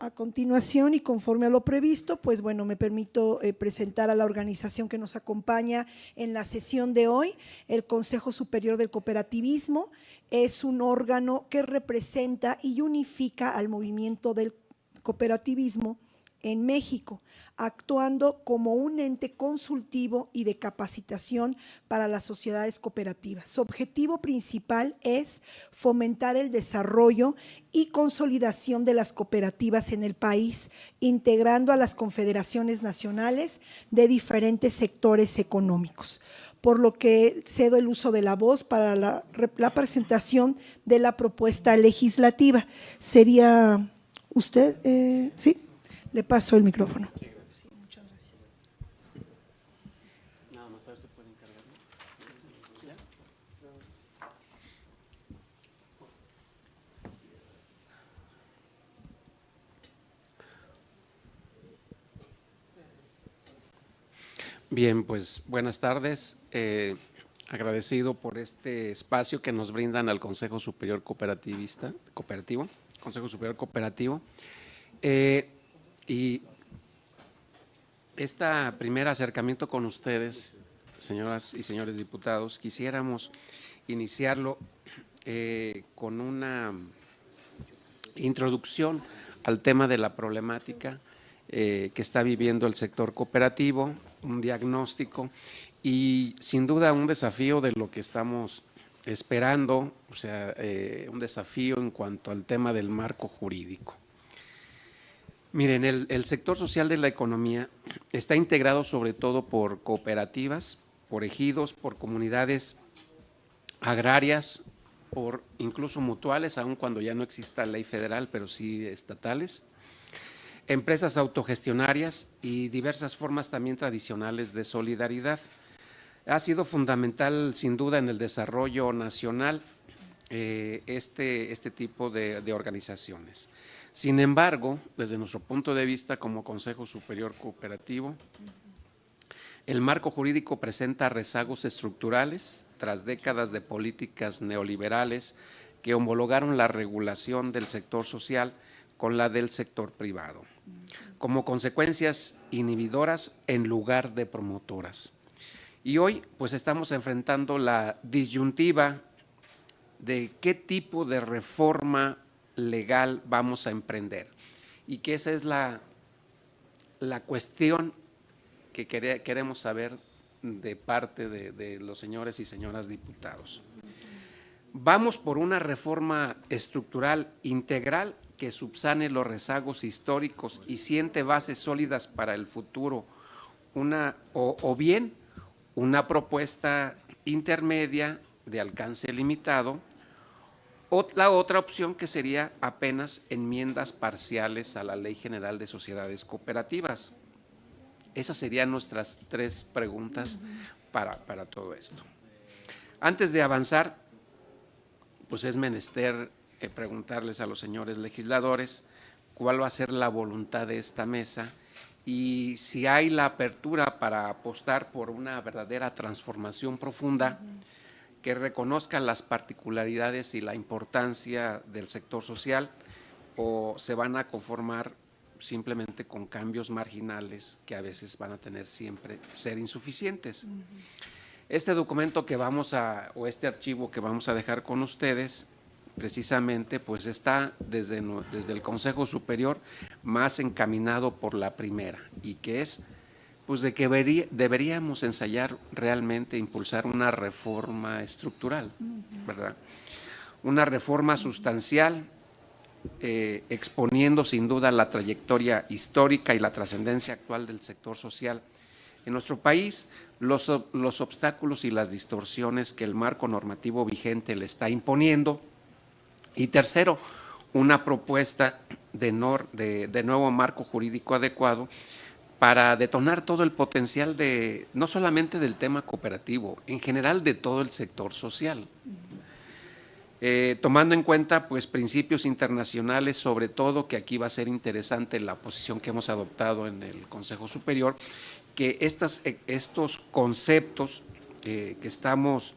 A continuación y conforme a lo previsto, pues bueno, me permito presentar a la organización que nos acompaña en la sesión de hoy. El Consejo Superior del Cooperativismo es un órgano que representa y unifica al movimiento del cooperativismo en México, actuando como un ente consultivo y de capacitación para las sociedades cooperativas. Su objetivo principal es fomentar el desarrollo y consolidación de las cooperativas en el país, integrando a las confederaciones nacionales de diferentes sectores económicos. Por lo que cedo el uso de la voz para la presentación de la propuesta legislativa. ¿Sería usted? ¿Sí? Le paso el micrófono. Sí, muchas gracias. Nada más a ver si puede encargarlo. ¿Ya? Bien, pues buenas tardes. Agradecido por este espacio que nos brindan al Consejo Superior Cooperativo, Consejo Superior Cooperativo. Y este primer acercamiento con ustedes, señoras y señores diputados, quisiéramos iniciarlo con una introducción al tema de la problemática que está viviendo el sector cooperativo, un diagnóstico y sin duda un desafío de lo que estamos esperando, o sea, un desafío en cuanto al tema del marco jurídico. Miren, el sector social de la economía está integrado sobre todo por cooperativas, por ejidos, por comunidades agrarias, por incluso mutuales, aun cuando ya no exista ley federal, pero sí estatales, empresas autogestionarias y diversas formas también tradicionales de solidaridad. Ha sido fundamental, sin duda, en el desarrollo nacional este tipo de organizaciones. Sin embargo, desde nuestro punto de vista como Consejo Superior Cooperativo, el marco jurídico presenta rezagos estructurales tras décadas de políticas neoliberales que homologaron la regulación del sector social con la del sector privado, como consecuencias inhibidoras en lugar de promotoras. Y hoy pues estamos enfrentando la disyuntiva de qué tipo de reforma legal vamos a emprender y que esa es la cuestión que queremos saber de parte de los señores y señoras diputados. ¿Vamos por una reforma estructural integral que subsane los rezagos históricos y siente bases sólidas para el futuro, o bien una propuesta intermedia de alcance limitado, o la otra opción que sería apenas enmiendas parciales a la Ley General de Sociedades Cooperativas? Esas serían nuestras tres preguntas para todo esto. Antes de avanzar, pues es menester preguntarles a los señores legisladores cuál va a ser la voluntad de esta mesa y si hay la apertura para apostar por una verdadera transformación profunda que reconozca las particularidades y la importancia del sector social, o se van a conformar simplemente con cambios marginales que a veces van a tener siempre ser insuficientes. Este documento que o este archivo que vamos a dejar con ustedes, precisamente, pues está desde el Consejo Superior más encaminado por la primera, y que es pues de que deberíamos ensayar realmente impulsar una reforma estructural, ¿verdad? Una reforma sustancial, exponiendo sin duda la trayectoria histórica y la trascendencia actual del sector social en nuestro país, los obstáculos y las distorsiones que el marco normativo vigente le está imponiendo, y tercero, una propuesta de nuevo marco jurídico adecuado para detonar todo el potencial no solamente del tema cooperativo, en general de todo el sector social. Tomando en cuenta pues principios internacionales, sobre todo, que aquí va a ser interesante la posición que hemos adoptado en el Consejo Superior, que estos conceptos que estamos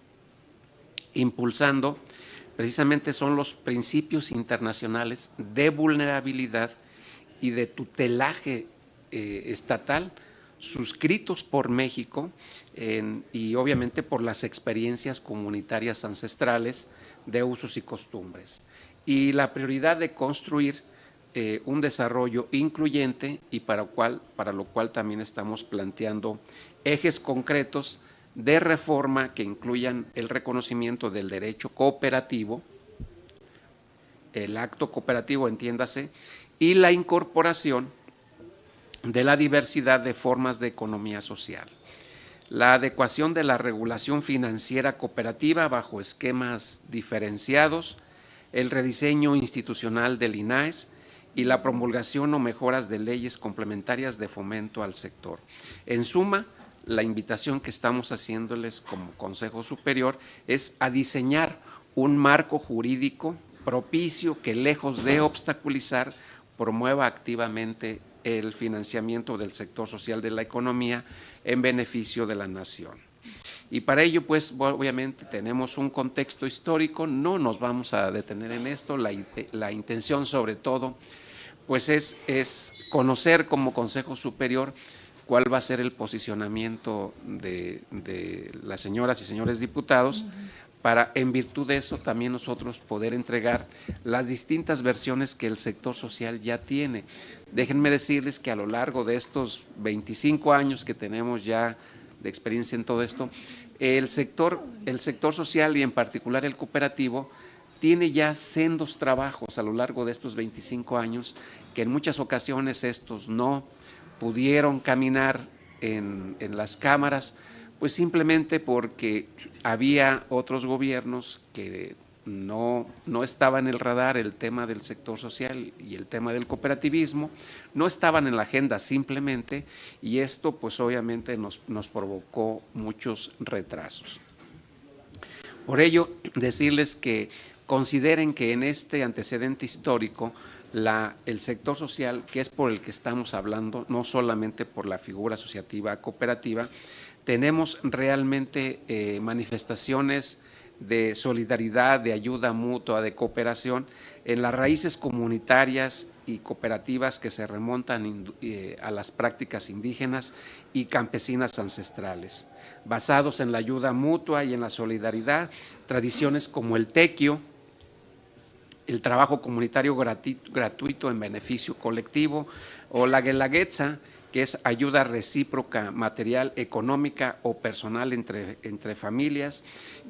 impulsando precisamente son los principios internacionales de vulnerabilidad y de tutelaje estatal suscritos por México y obviamente por las experiencias comunitarias ancestrales de usos y costumbres. Y la prioridad de construir un desarrollo incluyente y para lo cual también estamos planteando ejes concretos de reforma que incluyan el reconocimiento del derecho cooperativo, el acto cooperativo, entiéndase, y la incorporación de la diversidad de formas de economía social. La adecuación de la regulación financiera cooperativa bajo esquemas diferenciados, el rediseño institucional del INAES y la promulgación o mejoras de leyes complementarias de fomento al sector. En suma, la invitación que estamos haciéndoles como Consejo Superior es a diseñar un marco jurídico propicio que, lejos de obstaculizar, promueva activamente el financiamiento del sector social de la economía en beneficio de la nación. Y para ello, pues, obviamente tenemos un contexto histórico, no nos vamos a detener en esto, la intención sobre todo, pues es conocer como Consejo Superior cuál va a ser el posicionamiento de las señoras y señores diputados, para, en virtud de eso, también nosotros poder entregar las distintas versiones que el sector social ya tiene. Déjenme decirles que a lo largo de estos 25 años que tenemos ya de experiencia en todo esto, el sector social y en particular el cooperativo tiene ya sendos trabajos a lo largo de estos 25 años que en muchas ocasiones estos no pudieron caminar en las cámaras, pues simplemente porque había otros gobiernos que no estaba en el radar el tema del sector social y el tema del cooperativismo, no estaban en la agenda simplemente, y esto pues obviamente nos provocó muchos retrasos. Por ello, decirles que consideren que en este antecedente histórico, el sector social, que es por el que estamos hablando, no solamente por la figura asociativa cooperativa, tenemos realmente manifestaciones de solidaridad, de ayuda mutua, de cooperación en las raíces comunitarias y cooperativas que se remontan a las prácticas indígenas y campesinas ancestrales, basados en la ayuda mutua y en la solidaridad, tradiciones como el tequio, el trabajo comunitario gratuito en beneficio colectivo, o la guelaguetza, que es ayuda recíproca material, económica o personal entre familias,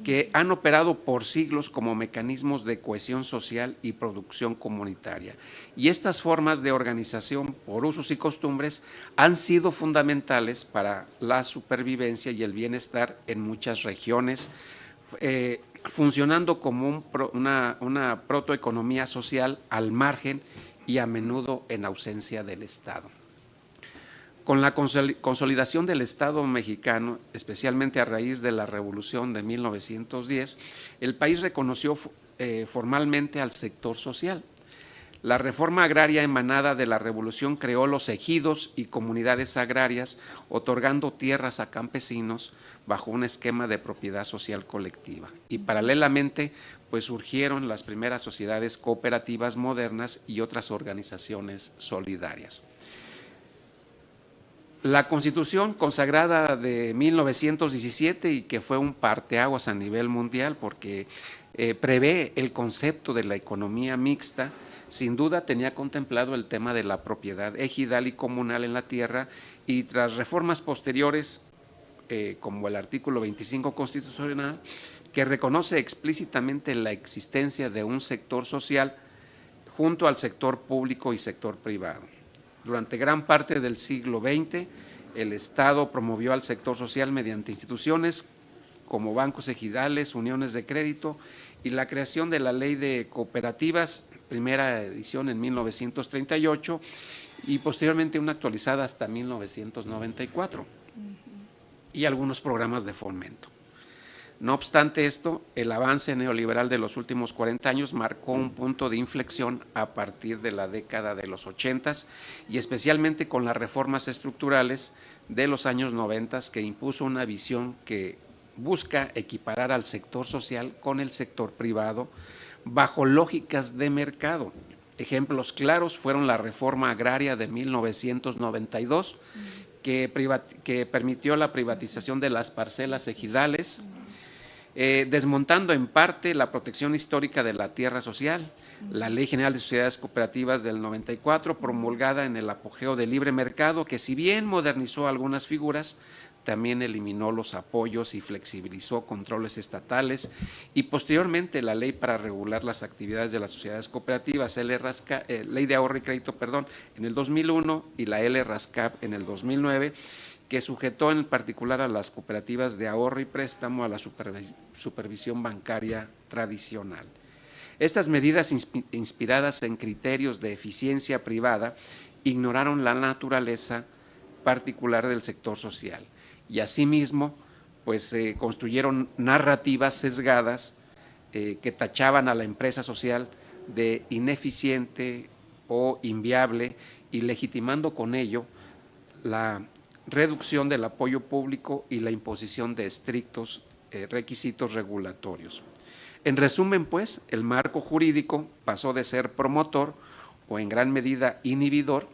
que han operado por siglos como mecanismos de cohesión social y producción comunitaria. Y estas formas de organización por usos y costumbres han sido fundamentales para la supervivencia y el bienestar en muchas regiones, funcionando como una protoeconomía social al margen y a menudo en ausencia del Estado. Con la consolidación del Estado mexicano, especialmente a raíz de la Revolución de 1910, el país reconoció formalmente al sector social. La reforma agraria emanada de la Revolución creó los ejidos y comunidades agrarias, otorgando tierras a campesinos bajo un esquema de propiedad social colectiva. Y paralelamente, pues surgieron las primeras sociedades cooperativas modernas y otras organizaciones solidarias. La Constitución consagrada de 1917, y que fue un parteaguas a nivel mundial porque prevé el concepto de la economía mixta, sin duda tenía contemplado el tema de la propiedad ejidal y comunal en la tierra, y tras reformas posteriores, como el artículo 25 constitucional, que reconoce explícitamente la existencia de un sector social junto al sector público y sector privado. Durante gran parte del siglo XX, el Estado promovió al sector social mediante instituciones como bancos ejidales, uniones de crédito y la creación de la Ley de Cooperativas, primera edición en 1938 y posteriormente una actualizada hasta 1994, y algunos programas de fomento. No obstante esto, el avance neoliberal de los últimos 40 años marcó un punto de inflexión a partir de la década de los 80 y especialmente con las reformas estructurales de los años 90, que impuso una visión que busca equiparar al sector social con el sector privado bajo lógicas de mercado. Ejemplos claros fueron la reforma agraria de 1992, que permitió la privatización de las parcelas ejidales, desmontando en parte la protección histórica de la tierra social, la Ley General de Sociedades Cooperativas del 94, promulgada en el apogeo del libre mercado, que si bien modernizó algunas figuras, también eliminó los apoyos y flexibilizó controles estatales, y posteriormente la ley para regular las actividades de las sociedades cooperativas, Ley de Ahorro y Crédito, en el 2001, y la LRASCAP en el 2009, que sujetó en particular a las cooperativas de ahorro y préstamo a la supervisión bancaria tradicional. Estas medidas inspiradas en criterios de eficiencia privada ignoraron la naturaleza particular del sector social y asimismo pues construyeron narrativas sesgadas que tachaban a la empresa social de ineficiente o inviable y legitimando con ello la reducción del apoyo público y la imposición de estrictos requisitos regulatorios. En resumen, pues, el marco jurídico pasó de ser promotor o en gran medida inhibidor,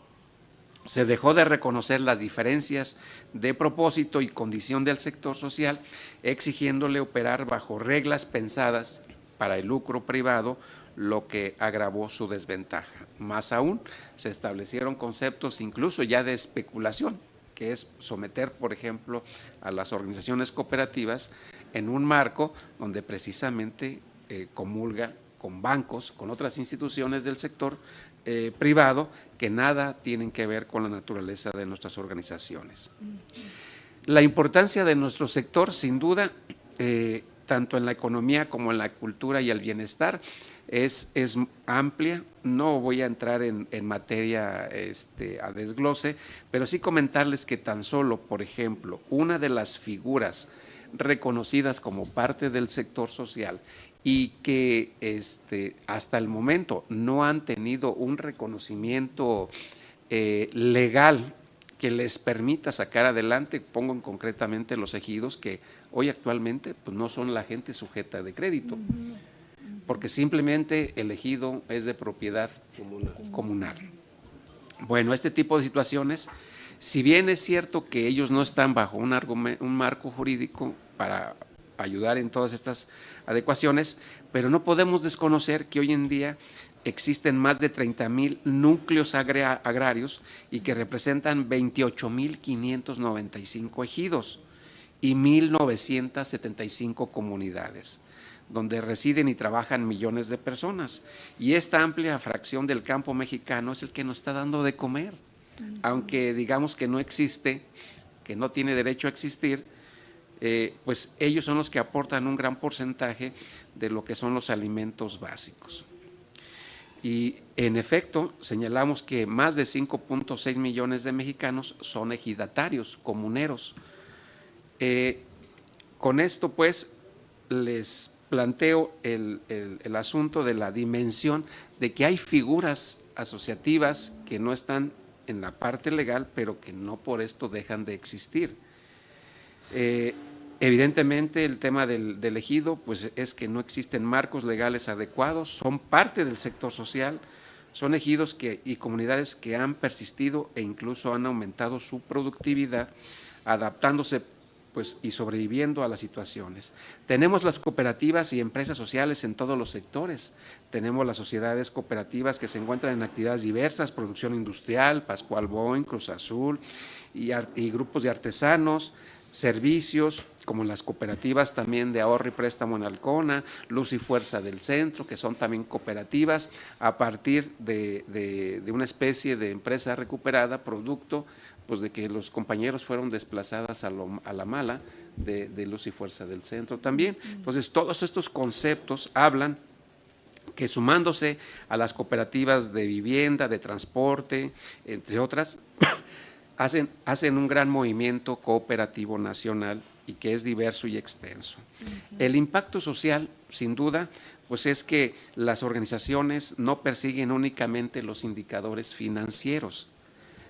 se dejó de reconocer las diferencias de propósito y condición del sector social, exigiéndole operar bajo reglas pensadas para el lucro privado, lo que agravó su desventaja. Más aún, se establecieron conceptos incluso ya de especulación, que es someter, por ejemplo, a las organizaciones cooperativas en un marco donde precisamente comulga con bancos, con otras instituciones del sector privado que nada tienen que ver con la naturaleza de nuestras organizaciones. La importancia de nuestro sector, sin duda, tanto en la economía como en la cultura y el bienestar, es amplia. No voy a entrar en materia a desglose, pero sí comentarles que tan solo, por ejemplo, una de las figuras reconocidas como parte del sector social y que hasta el momento no han tenido un reconocimiento legal que les permita sacar adelante, pongo concretamente los ejidos, que hoy actualmente pues, no son la gente sujeta de crédito, porque simplemente el ejido es de propiedad comunal. Bueno, este tipo de situaciones, si bien es cierto que ellos no están bajo un marco jurídico para ayudar en todas estas adecuaciones, pero no podemos desconocer que hoy en día existen más de 30,000 núcleos agrarios y que representan 28,595 ejidos y 1,975 comunidades, donde residen y trabajan millones de personas. Y esta amplia fracción del campo mexicano es el que nos está dando de comer, aunque digamos que no existe, que no tiene derecho a existir, pues ellos son los que aportan un gran porcentaje de lo que son los alimentos básicos. Y en efecto, señalamos que más de 5.6 millones de mexicanos son ejidatarios, comuneros. Con esto, pues, les planteo el asunto de la dimensión de que hay figuras asociativas que no están en la parte legal, pero que no por esto dejan de existir. Evidentemente el tema del ejido pues es que no existen marcos legales adecuados, son parte del sector social, son ejidos y comunidades que han persistido e incluso han aumentado su productividad, adaptándose pues, y sobreviviendo a las situaciones. Tenemos las cooperativas y empresas sociales en todos los sectores, tenemos las sociedades cooperativas que se encuentran en actividades diversas, producción industrial, Pascual Boing, Cruz Azul y grupos de artesanos, servicios, como las cooperativas también de ahorro y préstamo en Alcona, Luz y Fuerza del Centro, que son también cooperativas a partir de una especie de empresa recuperada, producto pues de que los compañeros fueron desplazadas a la mala de Luz y Fuerza del Centro también. Entonces, todos estos conceptos hablan que sumándose a las cooperativas de vivienda, de transporte, entre otras, hacen un gran movimiento cooperativo nacional y que es diverso y extenso. El impacto social, sin duda, pues es que las organizaciones no persiguen únicamente los indicadores financieros,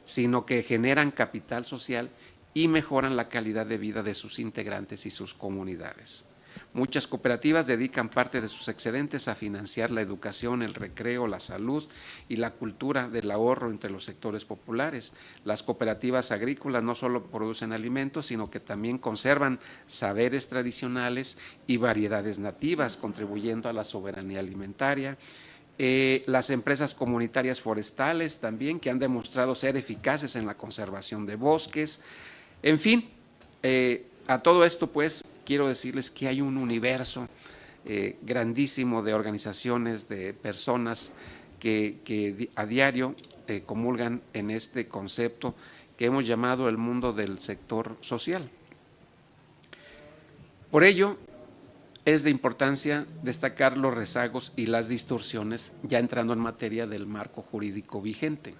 sino que generan capital social y mejoran la calidad de vida de sus integrantes y sus comunidades. Muchas cooperativas dedican parte de sus excedentes a financiar la educación, el recreo, la salud y la cultura del ahorro entre los sectores populares. Las cooperativas agrícolas no solo producen alimentos, sino que también conservan saberes tradicionales y variedades nativas, contribuyendo a la soberanía alimentaria. Las empresas comunitarias forestales también, que han demostrado ser eficaces en la conservación de bosques. En fin, a todo esto pues quiero decirles que hay un universo grandísimo de organizaciones, de personas que a diario comulgan en este concepto que hemos llamado el mundo del sector social. Por ello, es de importancia destacar los rezagos y las distorsiones, ya entrando en materia del marco jurídico vigente.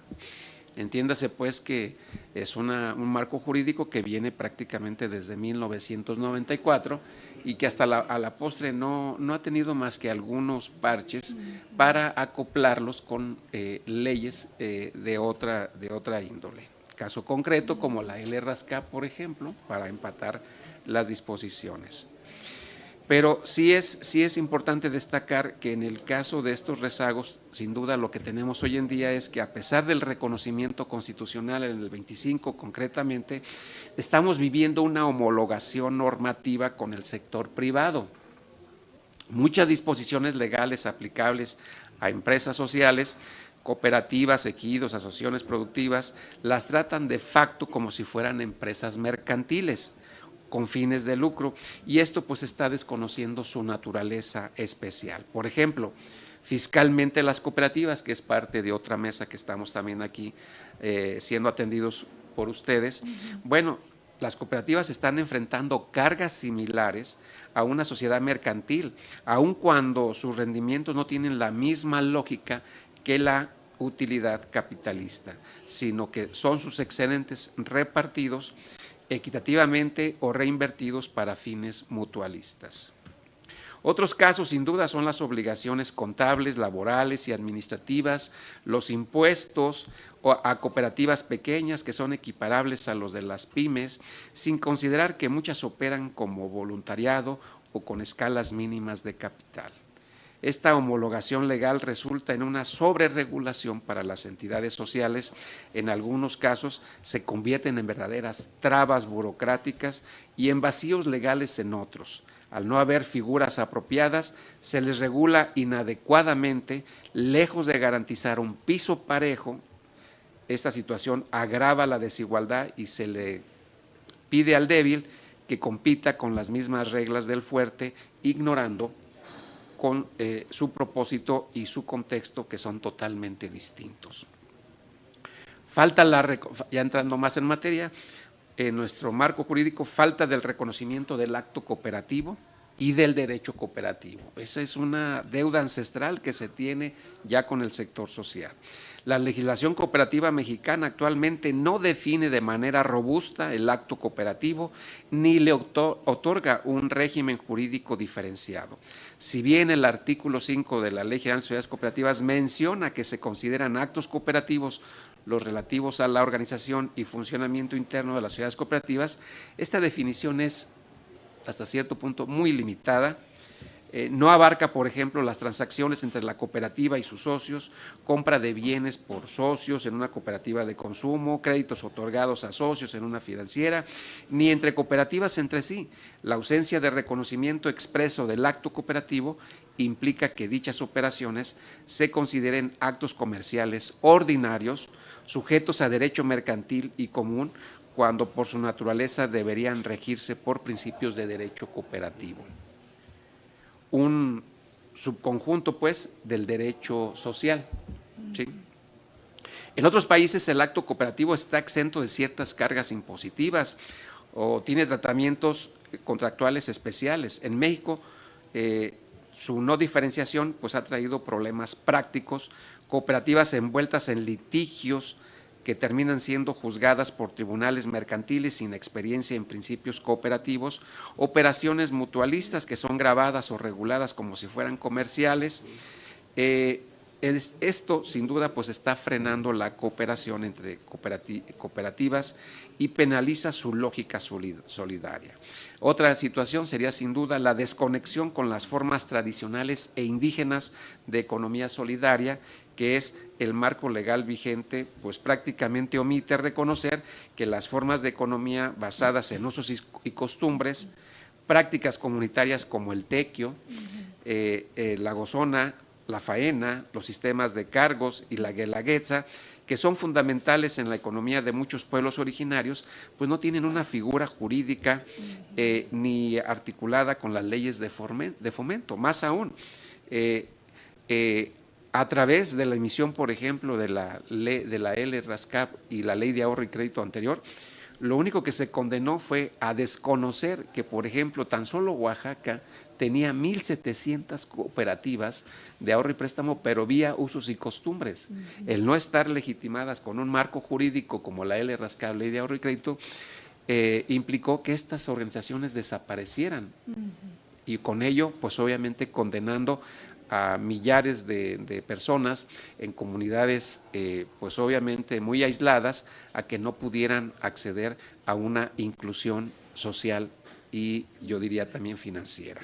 Entiéndase pues que es un marco jurídico que viene prácticamente desde 1994 y que hasta a la postre no ha tenido más que algunos parches para acoplarlos con leyes de otra índole. Caso concreto como la LRASCA, por ejemplo, para empatar las disposiciones. Pero sí es importante destacar que en el caso de estos rezagos, sin duda lo que tenemos hoy en día es que a pesar del reconocimiento constitucional en el 25 concretamente, estamos viviendo una homologación normativa con el sector privado. Muchas disposiciones legales aplicables a empresas sociales, cooperativas, ejidos, asociaciones productivas, las tratan de facto como si fueran empresas mercantiles, con fines de lucro, y esto pues está desconociendo su naturaleza especial. Por ejemplo, fiscalmente las cooperativas, que es parte de otra mesa que estamos también aquí siendo atendidos por ustedes, bueno, las cooperativas están enfrentando cargas similares a una sociedad mercantil, aun cuando sus rendimientos no tienen la misma lógica que la utilidad capitalista, sino que son sus excedentes repartidos equitativamente o reinvertidos para fines mutualistas. Otros casos, sin duda, son las obligaciones contables, laborales y administrativas, los impuestos a cooperativas pequeñas que son equiparables a los de las pymes, sin considerar que muchas operan como voluntariado o con escalas mínimas de capital. Esta homologación legal resulta en una sobreregulación para las entidades sociales. En algunos casos se convierten en verdaderas trabas burocráticas y en vacíos legales en otros. Al no haber figuras apropiadas, se les regula inadecuadamente, lejos de garantizar un piso parejo. Esta situación agrava la desigualdad y se le pide al débil que compita con las mismas reglas del fuerte, ignorando con su propósito y su contexto, que son totalmente distintos. Falta ya entrando más en materia, en nuestro marco jurídico, falta del reconocimiento del acto cooperativo y del derecho cooperativo. Esa es una deuda ancestral que se tiene ya con el sector social. La legislación cooperativa mexicana actualmente no define de manera robusta el acto cooperativo ni le otorga un régimen jurídico diferenciado. Si bien el artículo 5 de la Ley General de Sociedades Cooperativas menciona que se consideran actos cooperativos los relativos a la organización y funcionamiento interno de las sociedades cooperativas, esta definición es hasta cierto punto muy limitada. No abarca, por ejemplo, las transacciones entre la cooperativa y sus socios, compra de bienes por socios en una cooperativa de consumo, créditos otorgados a socios en una financiera, ni entre cooperativas entre sí. La ausencia de reconocimiento expreso del acto cooperativo implica que dichas operaciones se consideren actos comerciales ordinarios, sujetos a derecho mercantil y común, cuando por su naturaleza deberían regirse por principios de derecho cooperativo. Un subconjunto, pues, del derecho social. ¿Sí? En otros países el acto cooperativo está exento de ciertas cargas impositivas o tiene tratamientos contractuales especiales. En México, su no diferenciación pues, ha traído problemas prácticos, cooperativas envueltas en litigios que terminan siendo juzgadas por tribunales mercantiles sin experiencia en principios cooperativos, operaciones mutualistas que son grabadas o reguladas como si fueran comerciales, Esto, sin duda, pues está frenando la cooperación entre cooperativas y penaliza su lógica solidaria. Otra situación sería, sin duda, la desconexión con las formas tradicionales e indígenas de economía solidaria, que es el marco legal vigente, pues prácticamente omite reconocer que las formas de economía basadas en usos y costumbres, prácticas comunitarias como el tequio, la gozona, la faena, los sistemas de cargos y la guelaguetza, que son fundamentales en la economía de muchos pueblos originarios, pues no tienen una figura jurídica ni articulada con las leyes de fomento. Más aún, a través de la emisión, por ejemplo, de la LRASCAP y la Ley de Ahorro y Crédito anterior, lo único que se condenó fue a desconocer que, por ejemplo, tan solo Oaxaca tenía 1,700 cooperativas de ahorro y préstamo, pero vía usos y costumbres. El no estar legitimadas con un marco jurídico como la LRASCAP, Ley de Ahorro y Crédito, implicó que estas organizaciones desaparecieran. Y con ello, pues obviamente condenando a millares de personas en comunidades, pues obviamente muy aisladas, a que no pudieran acceder a una inclusión social y yo diría también financiera.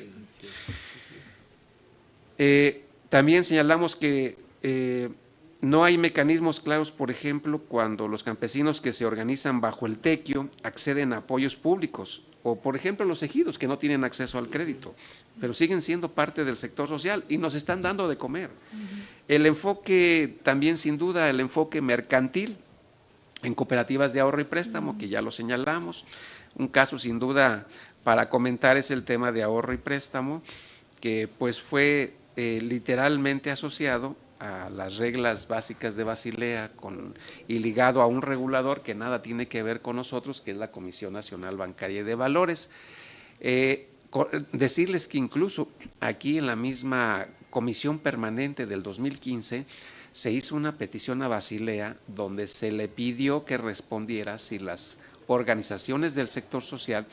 También señalamos que no hay mecanismos claros, por ejemplo, cuando los campesinos que se organizan bajo el tequio acceden a apoyos públicos, o por ejemplo los ejidos que no tienen acceso al crédito, pero siguen siendo parte del sector social y nos están dando de comer. El enfoque también, sin duda, el enfoque mercantil en cooperativas de ahorro y préstamo, que ya lo señalamos. Un caso sin duda para comentar es el tema de ahorro y préstamo, que pues fue literalmente asociado a las reglas básicas de Basilea y ligado a un regulador que nada tiene que ver con nosotros, que es la Comisión Nacional Bancaria y de Valores. Decirles que incluso aquí en la misma Comisión Permanente del 2015 se hizo una petición a Basilea donde se le pidió que respondiera si las organizaciones del sector social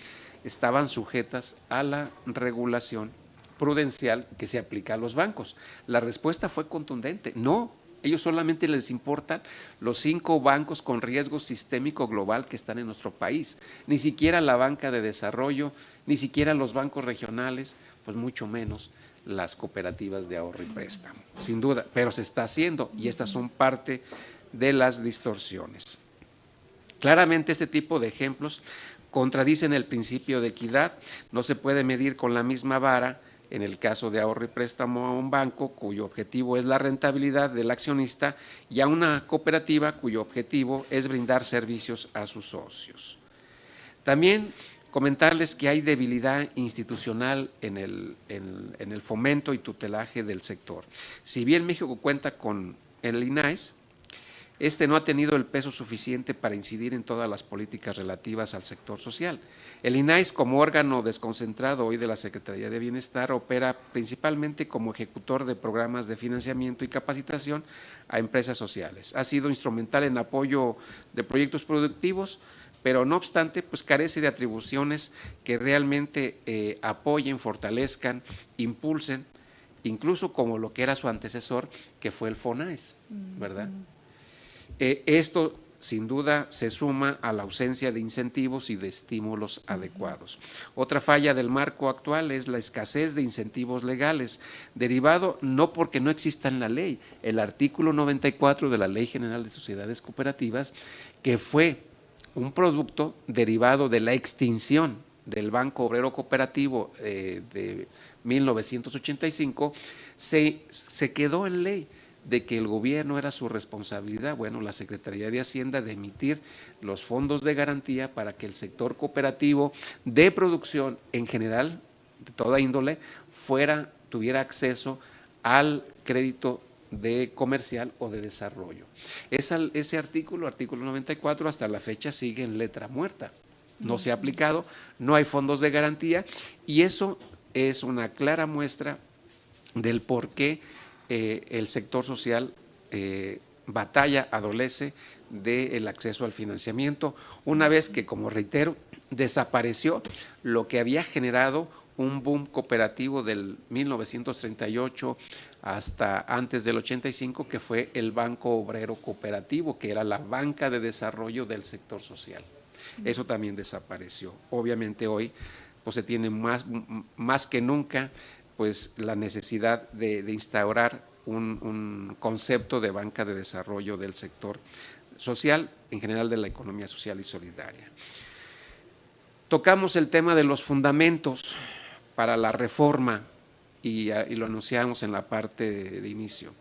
estaban sujetas a la regulación prudencial que se aplica a los bancos. La respuesta fue contundente, no, ellos solamente les importan los 5 bancos con riesgo sistémico global que están en nuestro país, ni siquiera la banca de desarrollo, ni siquiera los bancos regionales, pues mucho menos las cooperativas de ahorro y préstamo, sin duda, pero se está haciendo y estas son parte de las distorsiones. Claramente este tipo de ejemplos contradicen el principio de equidad, no se puede medir con la misma vara en el caso de ahorro y préstamo a un banco cuyo objetivo es la rentabilidad del accionista y a una cooperativa cuyo objetivo es brindar servicios a sus socios. También comentarles que hay debilidad institucional en el fomento y tutelaje del sector. Si bien México cuenta con el INAES, este no ha tenido el peso suficiente para incidir en todas las políticas relativas al sector social. El INAES, como órgano desconcentrado hoy de la Secretaría de Bienestar, opera principalmente como ejecutor de programas de financiamiento y capacitación a empresas sociales. Ha sido instrumental en apoyo de proyectos productivos, pero no obstante, pues carece de atribuciones que realmente apoyen, fortalezcan, impulsen, incluso como lo que era su antecesor, que fue el FONAES, ¿verdad? Esto sin duda se suma a la ausencia de incentivos y de estímulos adecuados. Otra falla del marco actual es la escasez de incentivos legales, derivado no porque no exista en la ley, el artículo 94 de la Ley General de Sociedades Cooperativas, que fue un producto derivado de la extinción del Banco Obrero Cooperativo de 1985, se quedó en ley de que el gobierno era su responsabilidad, bueno, la Secretaría de Hacienda, de emitir los fondos de garantía para que el sector cooperativo de producción en general, de toda índole, tuviera acceso al crédito de comercial o de desarrollo. Ese artículo 94, hasta la fecha sigue en letra muerta, no se ha aplicado, no hay fondos de garantía y eso es una clara muestra del por qué el sector social batalla, adolece del acceso al financiamiento, una vez que, como reitero, desapareció lo que había generado un boom cooperativo del 1938 hasta antes del 85, que fue el Banco Obrero Cooperativo, que era la banca de desarrollo del sector social. Eso también desapareció. Obviamente hoy pues se tiene más que nunca pues la necesidad de instaurar un concepto de banca de desarrollo del sector social, en general de la economía social y solidaria. Tocamos el tema de los fundamentos para la reforma y lo anunciamos en la parte de inicio.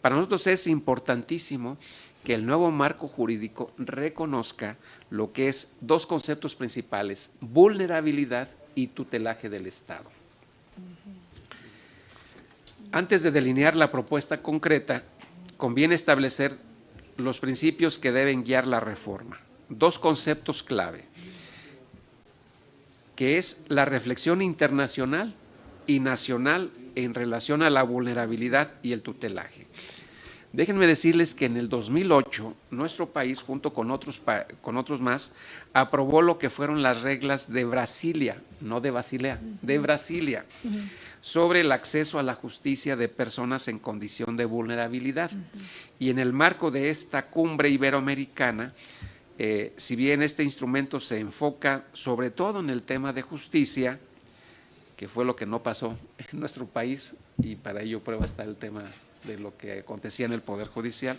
Para nosotros es importantísimo que el nuevo marco jurídico reconozca lo que es dos conceptos principales: vulnerabilidad y tutelaje del Estado. Antes de delinear la propuesta concreta, conviene establecer los principios que deben guiar la reforma. Dos conceptos clave, que es la reflexión internacional y nacional en relación a la vulnerabilidad y el tutelaje. Déjenme decirles que en el 2008 nuestro país, junto con otros más, aprobó lo que fueron las reglas de Brasilia, no de Basilea, de Brasilia, sobre el acceso a la justicia de personas en condición de vulnerabilidad. Y en el marco de esta cumbre iberoamericana, si bien este instrumento se enfoca sobre todo en el tema de justicia, que fue lo que no pasó en nuestro país, y para ello prueba está el tema de lo que acontecía en el Poder Judicial.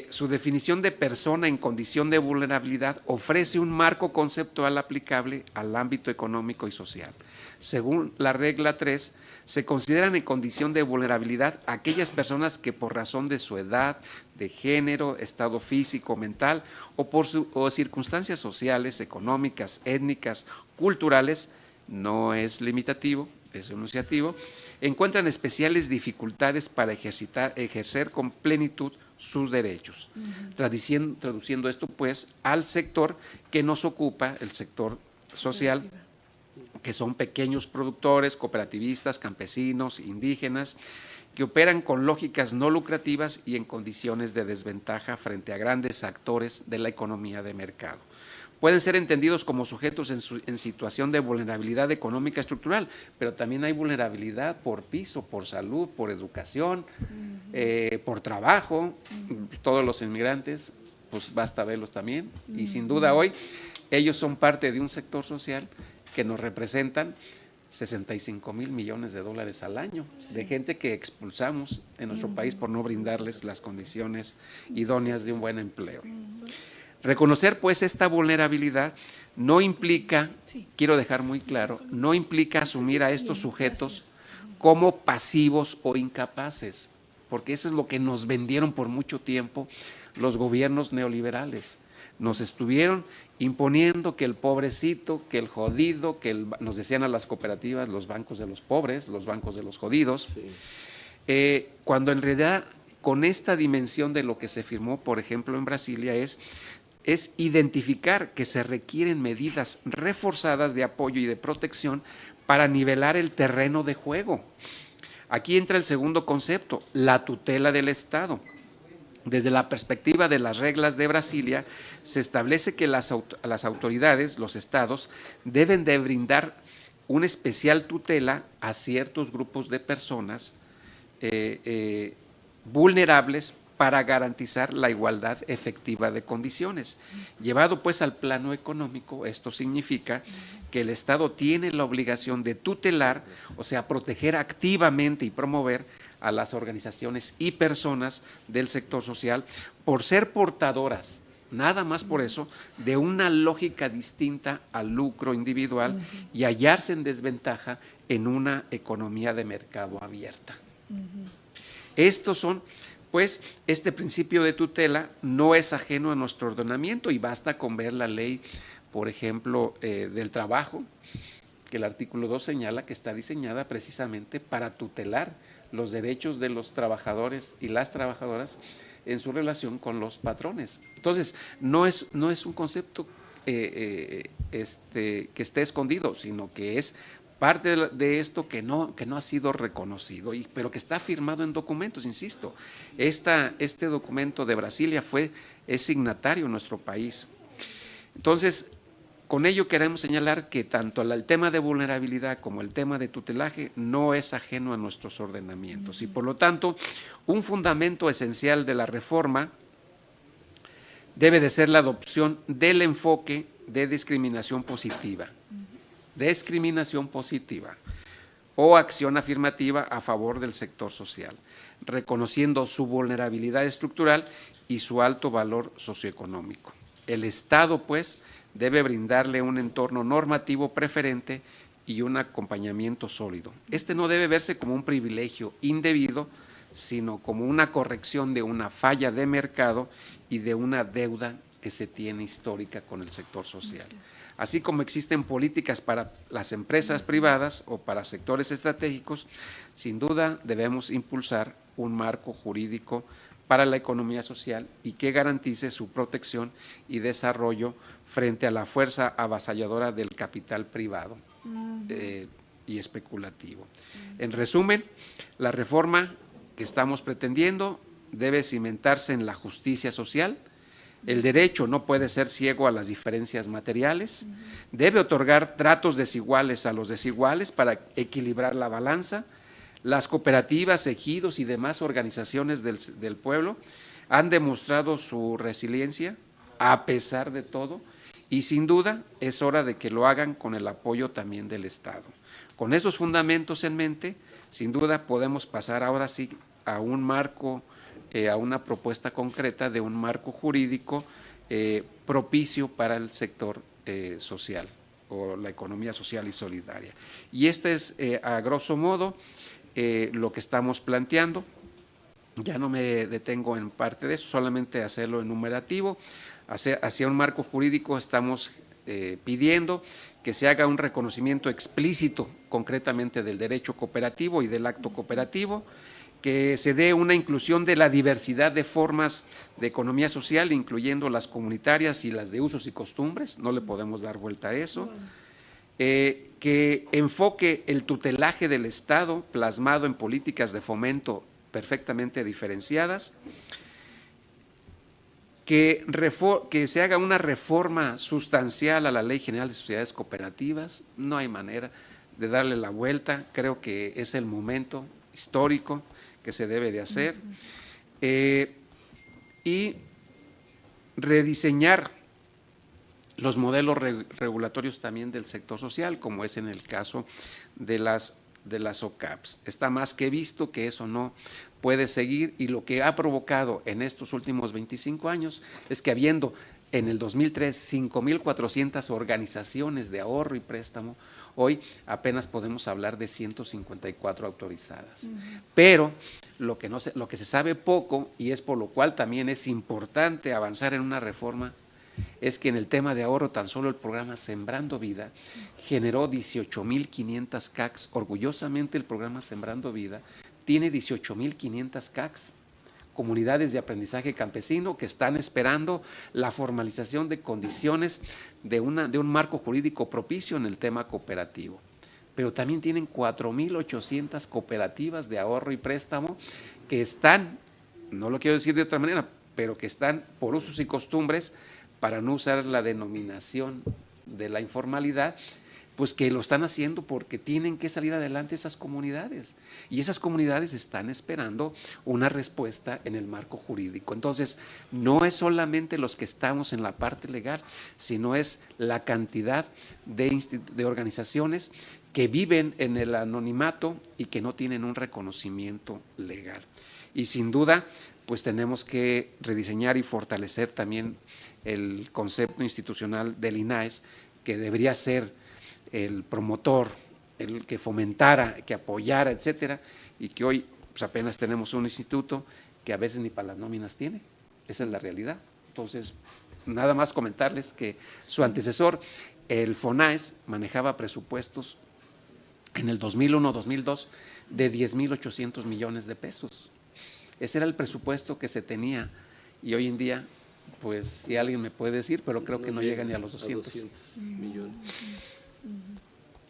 Su definición de persona en condición de vulnerabilidad ofrece un marco conceptual aplicable al ámbito económico y social. Según la regla 3, se consideran en condición de vulnerabilidad aquellas personas que por razón de su edad, de género, estado físico, mental o circunstancias sociales, económicas, étnicas, culturales, no es limitativo, es enunciativo, encuentran especiales dificultades para ejercer con plenitud sus derechos, traduciendo esto pues al sector que nos ocupa, el sector social, que son pequeños productores, cooperativistas, campesinos, indígenas, que operan con lógicas no lucrativas y en condiciones de desventaja frente a grandes actores de la economía de mercado. Pueden ser entendidos como sujetos en situación de vulnerabilidad económica estructural, pero también hay vulnerabilidad por piso, por salud, por educación, por trabajo. Todos los inmigrantes, pues basta verlos también. Y sin duda hoy ellos son parte de un sector social que nos representan 65,000 millones de dólares al año, de gente que expulsamos en nuestro país por no brindarles las condiciones idóneas de un buen empleo. Reconocer pues esta vulnerabilidad no implica, quiero dejar muy claro, no implica asumir a estos sujetos como pasivos o incapaces, porque eso es lo que nos vendieron por mucho tiempo los gobiernos neoliberales. Nos estuvieron imponiendo que el pobrecito, que el jodido, nos decían a las cooperativas los bancos de los pobres, los bancos de los jodidos, cuando en realidad con esta dimensión de lo que se firmó, por ejemplo, en Brasilia, es identificar que se requieren medidas reforzadas de apoyo y de protección para nivelar el terreno de juego. Aquí entra el segundo concepto, la tutela del Estado. Desde la perspectiva de las reglas de Brasilia, se establece que las autoridades, los estados, deben de brindar una especial tutela a ciertos grupos de personas vulnerables para garantizar la igualdad efectiva de condiciones. Llevado pues al plano económico, esto significa que el Estado tiene la obligación de tutelar, o sea, proteger activamente y promover a las organizaciones y personas del sector social por ser portadoras, nada más por eso, de una lógica distinta al lucro individual y hallarse en desventaja en una economía de mercado abierta. Estos son, pues, este principio de tutela no es ajeno a nuestro ordenamiento y basta con ver la ley, por ejemplo, del trabajo, que el artículo 2 señala que está diseñada precisamente para tutelar los derechos de los trabajadores y las trabajadoras en su relación con los patrones. Entonces, no es un concepto que esté escondido, sino que es parte de esto que no ha sido reconocido, pero que está firmado en documentos, insisto. Este documento de Brasilia es signatario en nuestro país. Entonces, Con ello queremos señalar que tanto el tema de vulnerabilidad como el tema de tutelaje no es ajeno a nuestros ordenamientos y por lo tanto un fundamento esencial de la reforma debe de ser la adopción del enfoque de discriminación positiva o acción afirmativa a favor del sector social, reconociendo su vulnerabilidad estructural y su alto valor socioeconómico. El Estado, pues, debe brindarle un entorno normativo preferente y un acompañamiento sólido. Este no debe verse como un privilegio indebido, sino como una corrección de una falla de mercado y de una deuda que se tiene histórica con el sector social. Así como existen políticas para las empresas privadas o para sectores estratégicos, sin duda debemos impulsar un marco jurídico para la economía social y que garantice su protección y desarrollo frente a la fuerza avasalladora del capital privado y especulativo. En resumen, la reforma que estamos pretendiendo debe cimentarse en la justicia social. El derecho no puede ser ciego a las diferencias materiales, debe otorgar tratos desiguales a los desiguales para equilibrar la balanza. Las cooperativas, ejidos y demás organizaciones del pueblo han demostrado su resiliencia a pesar de todo y sin duda es hora de que lo hagan con el apoyo también del Estado. Con esos fundamentos en mente, sin duda podemos pasar ahora sí a un marco, a una propuesta concreta de un marco jurídico propicio para el sector social o la economía social y solidaria. Y este es a grosso modo lo que estamos planteando. Ya no me detengo en parte de eso, solamente hacerlo enumerativo. Hacia un marco jurídico estamos pidiendo que se haga un reconocimiento explícito concretamente del derecho cooperativo y del acto cooperativo, que se dé una inclusión de la diversidad de formas de economía social, incluyendo las comunitarias y las de usos y costumbres, no le podemos dar vuelta a eso. Que enfoque el tutelaje del Estado plasmado en políticas de fomento perfectamente diferenciadas, que se haga una reforma sustancial a la Ley General de Sociedades Cooperativas. No hay manera de darle la vuelta, creo que es el momento histórico que se debe de hacer, y rediseñar los modelos regulatorios también del sector social, como es en el caso de las OCAPs. Está más que visto que eso no puede seguir y lo que ha provocado en estos últimos 25 años es que habiendo en el 2003 5,400 organizaciones de ahorro y préstamo, hoy apenas podemos hablar de 154 autorizadas. Pero lo que se sabe poco, y es por lo cual también es importante avanzar en una reforma, es que en el tema de ahorro tan solo el programa Sembrando Vida generó 18,500 CACs. Orgullosamente el programa Sembrando Vida tiene 18,500 CACs, comunidades de aprendizaje campesino que están esperando la formalización de condiciones de un marco jurídico propicio en el tema cooperativo. Pero también tienen 4,800 cooperativas de ahorro y préstamo que están, no lo quiero decir de otra manera, pero que están por usos y costumbres, para no usar la denominación de la informalidad, pues que lo están haciendo porque tienen que salir adelante esas comunidades. Y esas comunidades están esperando una respuesta en el marco jurídico. Entonces, no es solamente los que estamos en la parte legal, sino es la cantidad de organizaciones que viven en el anonimato y que no tienen un reconocimiento legal. Y sin duda, pues tenemos que rediseñar y fortalecer también el concepto institucional del INAES, que debería ser el promotor, el que fomentara, que apoyara, etcétera, y que hoy pues apenas tenemos un instituto que a veces ni para las nóminas tiene. Esa es la realidad. Entonces, nada más comentarles que su antecesor, el FONAES, manejaba presupuestos en el 2001-2002 de 10,800 millones de pesos. Ese era el presupuesto que se tenía y hoy en día, pues si alguien me puede decir, pero creo que no llega ni a los 200 millones.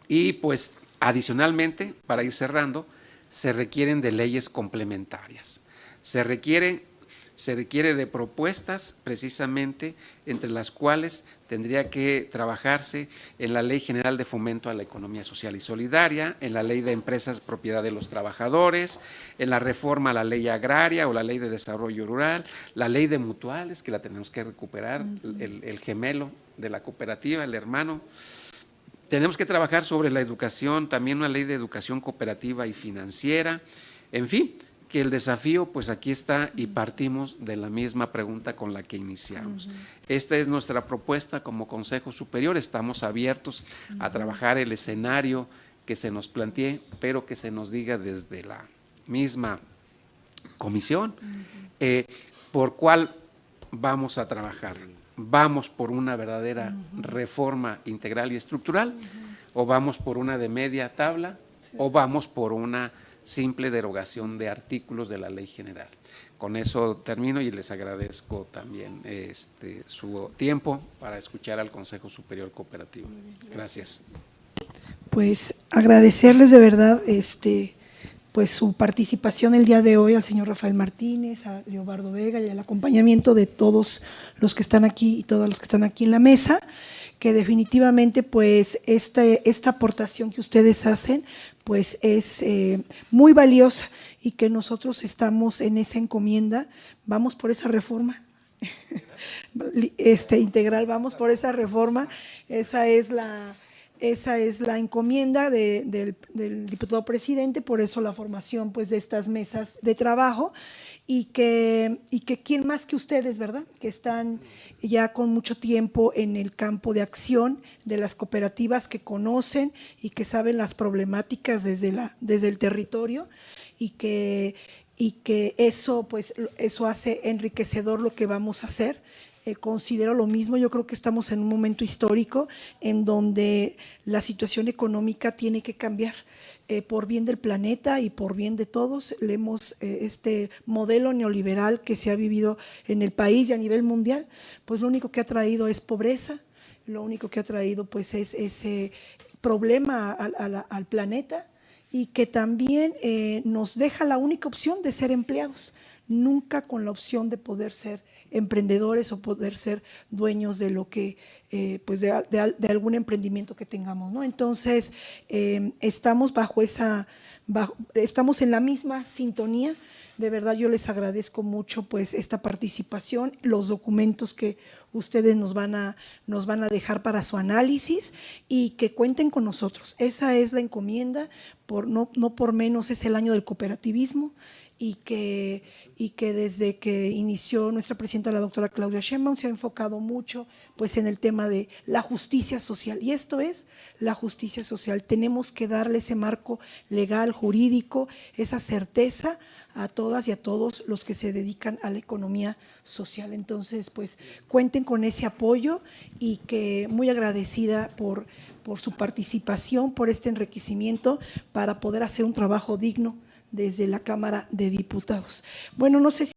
Y pues adicionalmente, para ir cerrando, se requieren de leyes complementarias. Se requiere se requiere de propuestas precisamente entre las cuales tendría que trabajarse en la Ley General de Fomento a la Economía Social y Solidaria, en la Ley de Empresas Propiedad de los Trabajadores, en la reforma a la Ley Agraria o la Ley de Desarrollo Rural, la Ley de Mutuales, que la tenemos que recuperar, el gemelo de la cooperativa, el hermano. Tenemos que trabajar sobre la educación, también una ley de educación cooperativa y financiera, en fin, que el desafío pues aquí está y partimos de la misma pregunta con la que iniciamos. Esta es nuestra propuesta como Consejo Superior, estamos abiertos a trabajar el escenario que se nos plantee, pero que se nos diga desde la misma comisión por cuál vamos a trabajar. ¿Vamos por una verdadera reforma integral y estructural o vamos por una de media tabla o vamos por una simple derogación de artículos de la Ley General? Con eso termino y les agradezco también su tiempo para escuchar al Consejo Superior Cooperativo. Gracias. Pues agradecerles de verdad pues su participación el día de hoy al señor Rafael Martínez, a Leobardo Vega y al acompañamiento de todos los que están aquí y todos los que están aquí en la mesa, que definitivamente pues esta aportación que ustedes hacen pues es muy valiosa y que nosotros estamos en esa encomienda, vamos por esa reforma integral, vamos por esa reforma, esa es la encomienda del diputado presidente, por eso la formación pues de estas mesas de trabajo y que quién más que ustedes, ¿verdad? Que están ya con mucho tiempo en el campo de acción de las cooperativas, que conocen y que saben las problemáticas desde el territorio y que eso pues eso hace enriquecedor lo que vamos a hacer. Considero lo mismo, yo creo que estamos en un momento histórico en donde la situación económica tiene que cambiar por bien del planeta y por bien de todos. Leemos este modelo neoliberal que se ha vivido en el país y a nivel mundial, pues lo único que ha traído es pobreza, lo único que ha traído pues es ese problema al planeta y que también nos deja la única opción de ser empleados, nunca con la opción de poder ser emprendedores o poder ser dueños de lo que, pues de algún emprendimiento que tengamos, ¿no? Entonces, estamos estamos en la misma sintonía. De verdad, yo les agradezco mucho pues esta participación, los documentos que ustedes nos van a dejar para su análisis y que cuenten con nosotros. Esa es la encomienda, no por menos es el año del cooperativismo y que desde que inició nuestra presidenta, la doctora Claudia Sheinbaum, se ha enfocado mucho pues en el tema de la justicia social, y esto es la justicia social. Tenemos que darle ese marco legal, jurídico, esa certeza a todas y a todos los que se dedican a la economía social. Entonces, pues cuenten con ese apoyo y que muy agradecida por su participación, por este enriquecimiento para poder hacer un trabajo digno desde la Cámara de Diputados. Bueno, no sé si